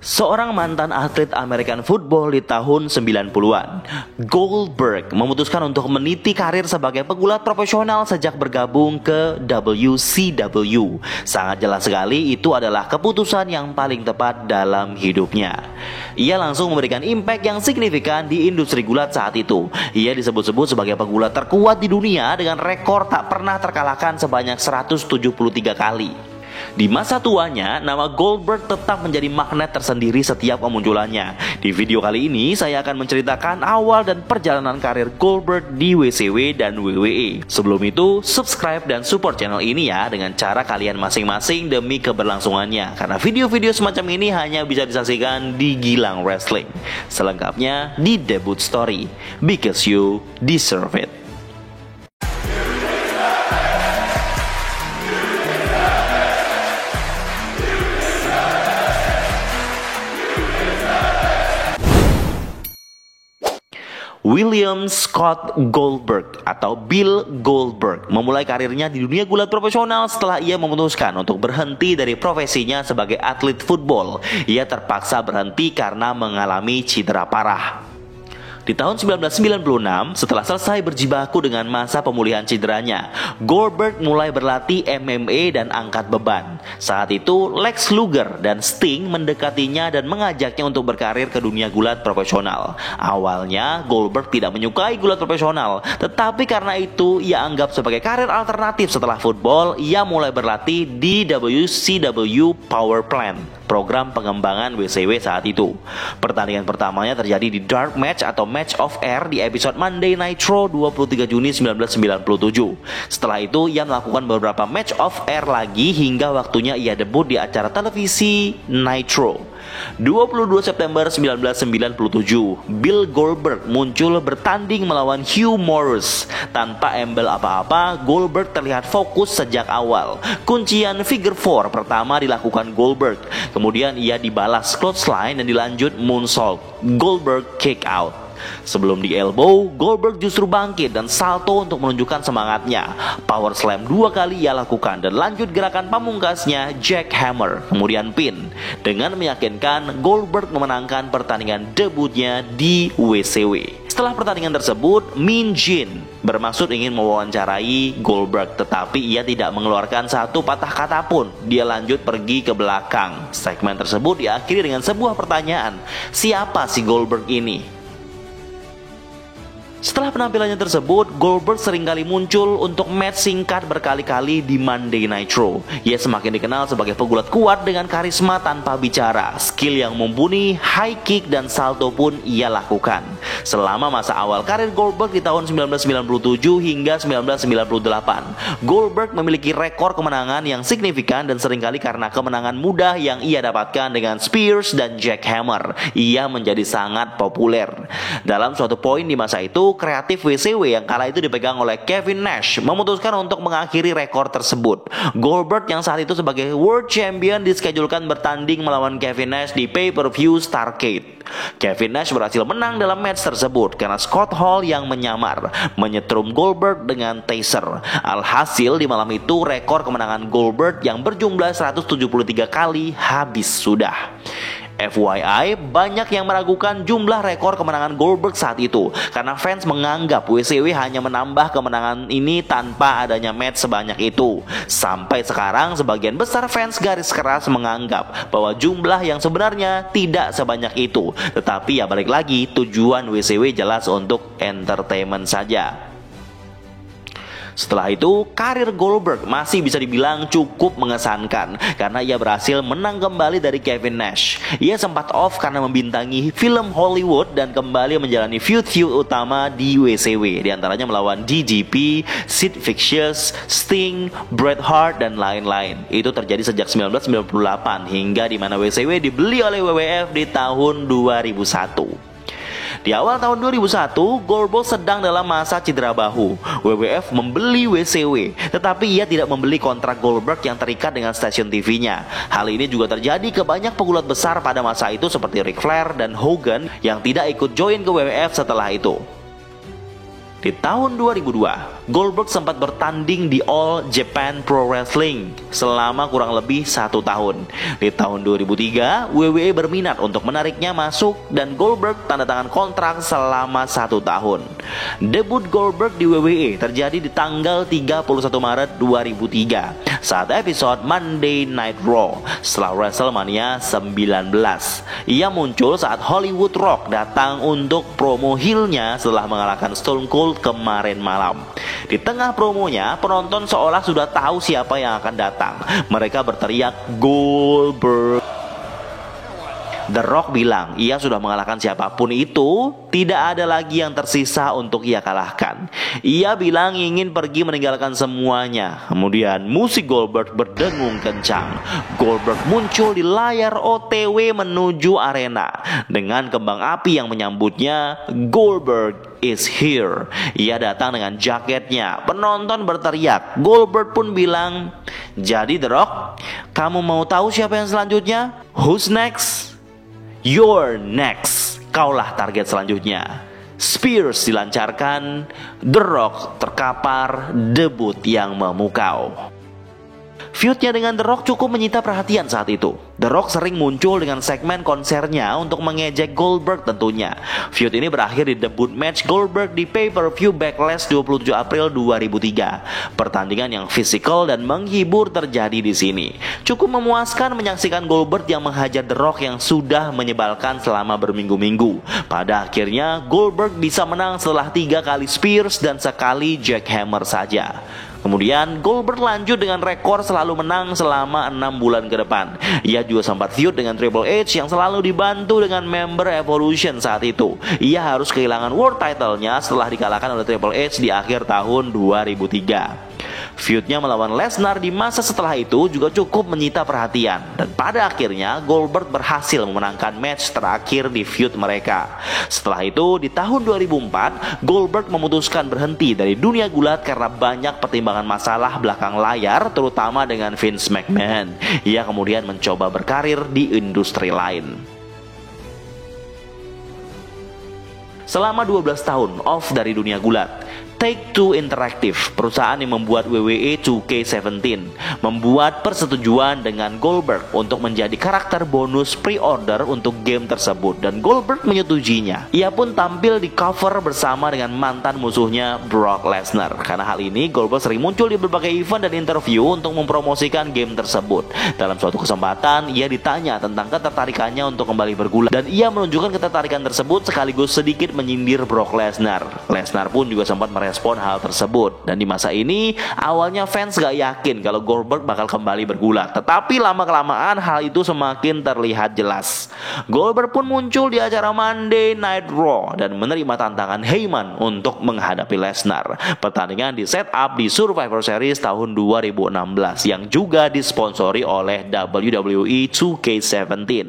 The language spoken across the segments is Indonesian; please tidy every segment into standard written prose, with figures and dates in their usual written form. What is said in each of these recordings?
Seorang mantan atlet American football di tahun 90-an, Goldberg memutuskan untuk meniti karir sebagai pegulat profesional sejak bergabung ke WCW. Sangat jelas sekali itu adalah keputusan yang paling tepat dalam hidupnya. Ia langsung memberikan impact yang signifikan di industri gulat saat itu. Ia disebut-sebut sebagai pegulat terkuat di dunia dengan rekor tak pernah terkalahkan sebanyak 173 kali. Di masa tuanya, nama Goldberg tetap menjadi magnet tersendiri setiap kemunculannya. Di video kali ini, saya akan menceritakan awal dan perjalanan karir Goldberg di WCW dan WWE. Sebelum itu, subscribe dan support channel ini ya dengan cara kalian masing-masing demi keberlangsungannya. Karena video-video semacam ini hanya bisa disaksikan di Gilang Wrestling. Selengkapnya di Debut Story, because you deserve it. William Scott Goldberg atau Bill Goldberg memulai karirnya di dunia gulat profesional setelah ia memutuskan untuk berhenti dari profesinya sebagai atlet football. Ia terpaksa berhenti karena mengalami cedera parah. Di tahun 1996, setelah selesai berjibaku dengan masa pemulihan cederanya, Goldberg mulai berlatih MMA dan angkat beban. Saat itu, Lex Luger dan Sting mendekatinya dan mengajaknya untuk berkarir ke dunia gulat profesional. Awalnya, Goldberg tidak menyukai gulat profesional, tetapi karena itu ia anggap sebagai karir alternatif setelah football, ia mulai berlatih di WCW Power Plant, program pengembangan WCW saat itu. Pertandingan pertamanya terjadi di Dark Match atau Match of Air di episode Monday Nitro 23 Juni 1997. Setelah itu ia melakukan beberapa Match of Air lagi hingga waktunya ia debut di acara televisi Nitro. 22 September 1997, Bill Goldberg muncul bertanding melawan Hugh Morris. Tanpa embel apa-apa, Goldberg terlihat fokus sejak awal. Kuncian figure 4 pertama dilakukan Goldberg. Kemudian ia dibalas clothesline dan dilanjut moonsault. Goldberg kick out. Sebelum di elbow, Goldberg justru bangkit dan salto untuk menunjukkan semangatnya. Power slam 2 kali ia lakukan dan lanjut gerakan pamungkasnya jackhammer, kemudian pin. Dengan meyakinkan, Goldberg memenangkan pertandingan debutnya di WCW. Setelah pertandingan tersebut, Mean Gene bermaksud ingin mewawancarai Goldberg, tetapi ia tidak mengeluarkan satu patah kata pun. Dia lanjut pergi ke belakang. Segmen tersebut diakhiri dengan sebuah pertanyaan, siapa si Goldberg ini? Setelah penampilannya tersebut, Goldberg seringkali muncul untuk match singkat berkali-kali di Monday Nitro. Ia semakin dikenal sebagai pegulat kuat dengan karisma tanpa bicara. Skill yang mumpuni, high kick dan salto pun ia lakukan. Selama masa awal karir Goldberg di tahun 1997 hingga 1998, Goldberg memiliki rekor kemenangan yang signifikan dan seringkali karena kemenangan mudah yang ia dapatkan dengan Spears dan Jackhammer, ia menjadi sangat populer. Dalam suatu poin di masa itu, kreatif WCW yang kala itu dipegang oleh Kevin Nash memutuskan untuk mengakhiri rekor tersebut. Goldberg yang saat itu sebagai World Champion dischedulkan bertanding melawan Kevin Nash di pay-per-view Starrcade. Kevin Nash berhasil menang dalam match tersebut karena Scott Hall yang menyamar menyetrum Goldberg dengan taser. Alhasil di malam itu rekor kemenangan Goldberg yang berjumlah 173 kali habis sudah. FYI, banyak yang meragukan jumlah rekor kemenangan Goldberg saat itu karena fans menganggap WCW hanya menambah kemenangan ini tanpa adanya match sebanyak itu. Sampai sekarang, sebagian besar fans garis keras menganggap bahwa jumlah yang sebenarnya tidak sebanyak itu. Tetapi ya balik lagi, tujuan WCW jelas untuk entertainment saja. Setelah itu, karir Goldberg masih bisa dibilang cukup mengesankan karena ia berhasil menang kembali dari Kevin Nash. Ia sempat off karena membintangi film Hollywood dan kembali menjalani feud-feud utama di WCW, diantaranya melawan DDP, Sid Vicious, Sting, Bret Hart, dan lain-lain. Itu terjadi sejak 1998 hingga di mana WCW dibeli oleh WWF di tahun 2001. Di awal tahun 2001, Goldberg sedang dalam masa cedera bahu. WWF membeli WCW, tetapi ia tidak membeli kontrak Goldberg yang terikat dengan stasiun TV-nya. Hal ini juga terjadi ke banyak pegulat besar pada masa itu seperti Ric Flair dan Hogan yang tidak ikut join ke WWF setelah itu. Di tahun 2002, Goldberg sempat bertanding di All Japan Pro Wrestling selama kurang lebih 1 tahun. Di tahun 2003, WWE berminat untuk menariknya masuk dan Goldberg tanda tangan kontrak selama 1 tahun. Debut Goldberg di WWE terjadi di tanggal 31 Maret 2003 saat episode Monday Night Raw setelah WrestleMania 19. Ia muncul saat Hollywood Rock datang untuk promo heel-nya setelah mengalahkan Stone Cold kemarin malam. Di tengah promonya, penonton seolah sudah tahu siapa yang akan datang. Mereka berteriak Goldberg. The Rock bilang ia sudah mengalahkan siapapun itu, tidak ada lagi yang tersisa untuk ia kalahkan. Ia bilang ingin pergi meninggalkan semuanya. Kemudian musik Goldberg berdengung kencang. Goldberg muncul di layar OTW menuju arena dengan kembang api yang menyambutnya. Goldberg is here. Ia datang dengan jaketnya. Penonton berteriak. Goldberg pun bilang, "Jadi The Rock, kamu mau tahu siapa yang selanjutnya? Who's next? You're next. Kaulah target selanjutnya." Spears dilancarkan, The Rock terkapar, debut yang memukau. Feud-nya dengan The Rock cukup menyita perhatian saat itu. The Rock sering muncul dengan segmen konsernya untuk mengejek Goldberg tentunya. Feud ini berakhir di debut match Goldberg di pay-per-view Backlash 27 April 2003. Pertandingan yang fisikal dan menghibur terjadi di sini. Cukup memuaskan menyaksikan Goldberg yang menghajar The Rock yang sudah menyebalkan selama berminggu-minggu. Pada akhirnya Goldberg bisa menang setelah 3 kali Spears dan sekali jackhammer saja. Kemudian Goldberg lanjut dengan rekor selalu menang selama 6 bulan ke depan. Ia juga sempat feud dengan Triple H yang selalu dibantu dengan member Evolution saat itu. Ia harus kehilangan world title-nya setelah dikalahkan oleh Triple H di akhir tahun 2003. Feud-nya melawan Lesnar di masa setelah itu juga cukup menyita perhatian. Dan pada akhirnya Goldberg berhasil memenangkan match terakhir di feud mereka. Setelah itu di tahun 2004 Goldberg memutuskan berhenti dari dunia gulat karena banyak pertimbangan masalah belakang layar, terutama dengan Vince McMahon. Ia kemudian mencoba berkarir di industri lain. Selama 12 tahun off dari dunia gulat, Take-Two Interactive, perusahaan yang membuat WWE 2K17, membuat persetujuan dengan Goldberg untuk menjadi karakter bonus pre-order untuk game tersebut dan Goldberg menyetujuinya. Ia pun tampil di cover bersama dengan mantan musuhnya Brock Lesnar. Karena hal ini, Goldberg sering muncul di berbagai event dan interview untuk mempromosikan game tersebut. Dalam suatu kesempatan, ia ditanya tentang ketertarikannya untuk kembali bergulat dan ia menunjukkan ketertarikan tersebut sekaligus sedikit menyindir Brock Lesnar. Lesnar pun juga sempat merespon hal tersebut. Dan di masa ini awalnya fans gak yakin kalau Goldberg bakal kembali bergulat, tetapi lama-kelamaan hal itu semakin terlihat jelas. Goldberg pun muncul di acara Monday Night Raw dan menerima tantangan Heyman untuk menghadapi Lesnar. Pertandingan di set up di Survivor Series tahun 2016 yang juga disponsori oleh WWE 2K17.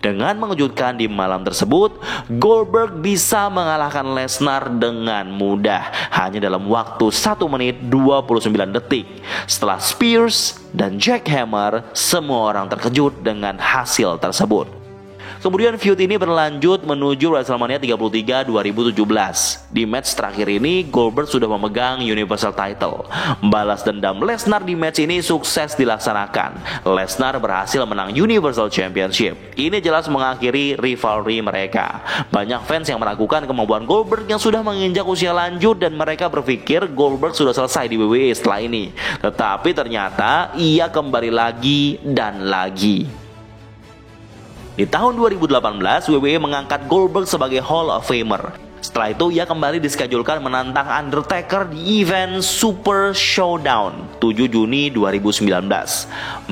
Dengan mengejutkan di malam tersebut, Goldberg bisa mengalahkan Lesnar dengan mudah hanya dalam waktu 1 menit 29 detik. Setelah Spears dan jackhammer, semua orang terkejut dengan hasil tersebut. Kemudian feud ini berlanjut menuju WrestleMania 33 2017. Di match terakhir ini, Goldberg sudah memegang Universal Title. Balas dendam Lesnar di match ini sukses dilaksanakan. Lesnar berhasil menang Universal Championship. Ini jelas mengakhiri rivalry mereka. Banyak fans yang meragukan kemampuan Goldberg yang sudah menginjak usia lanjut dan mereka berpikir Goldberg sudah selesai di WWE setelah ini. Tetapi ternyata ia kembali lagi dan lagi. Di tahun 2018, WWE mengangkat Goldberg sebagai Hall of Famer. Setelah itu, ia kembali diskejulkan menantang Undertaker di event Super Showdown 7 Juni 2019.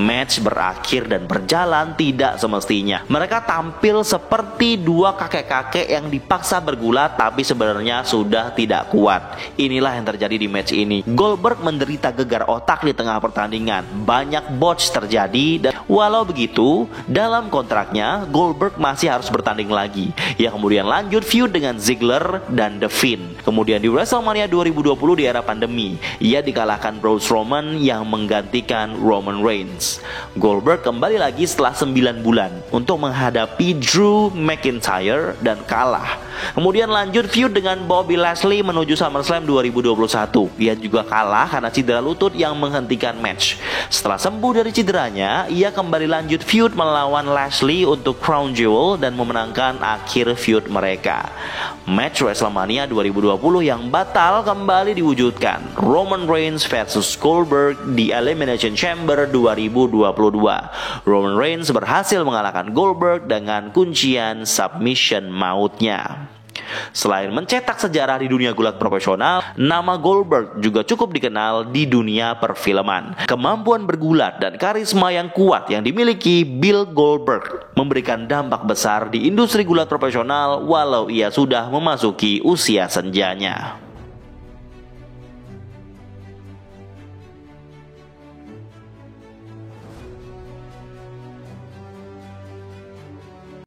Match berakhir dan berjalan tidak semestinya. Mereka tampil seperti dua kakek-kakek yang dipaksa bergulat tapi sebenarnya sudah tidak kuat. Inilah yang terjadi di match ini. Goldberg menderita gegar otak di tengah pertandingan. Banyak botch terjadi dan walau begitu, dalam kontraknya Goldberg masih harus bertanding lagi. Ia kemudian lanjut feud dengan Ziggler dan The Fiend. Kemudian di WrestleMania 2020 di era pandemi, ia dikalahkan Braun Strowman yang menggantikan Roman Reigns. Goldberg kembali lagi setelah 9 bulan untuk menghadapi Drew McIntyre dan kalah. Kemudian lanjut feud dengan Bobby Lashley menuju SummerSlam 2021. Ia juga kalah karena cedera lutut yang menghentikan match. Setelah sembuh dari cederanya, ia kembali lanjut feud melawan Lashley untuk Crown Jewel dan memenangkan akhir feud mereka. Match WrestleMania 2020 yang batal kembali diwujudkan. Roman Reigns versus Goldberg di Elimination Chamber 2022. Roman Reigns berhasil mengalahkan Goldberg dengan kuncian submission mautnya. Selain mencetak sejarah di dunia gulat profesional, nama Goldberg juga cukup dikenal di dunia perfilman. Kemampuan bergulat dan karisma yang kuat yang dimiliki Bill Goldberg memberikan dampak besar di industri gulat profesional walau ia sudah memasuki usia senjanya.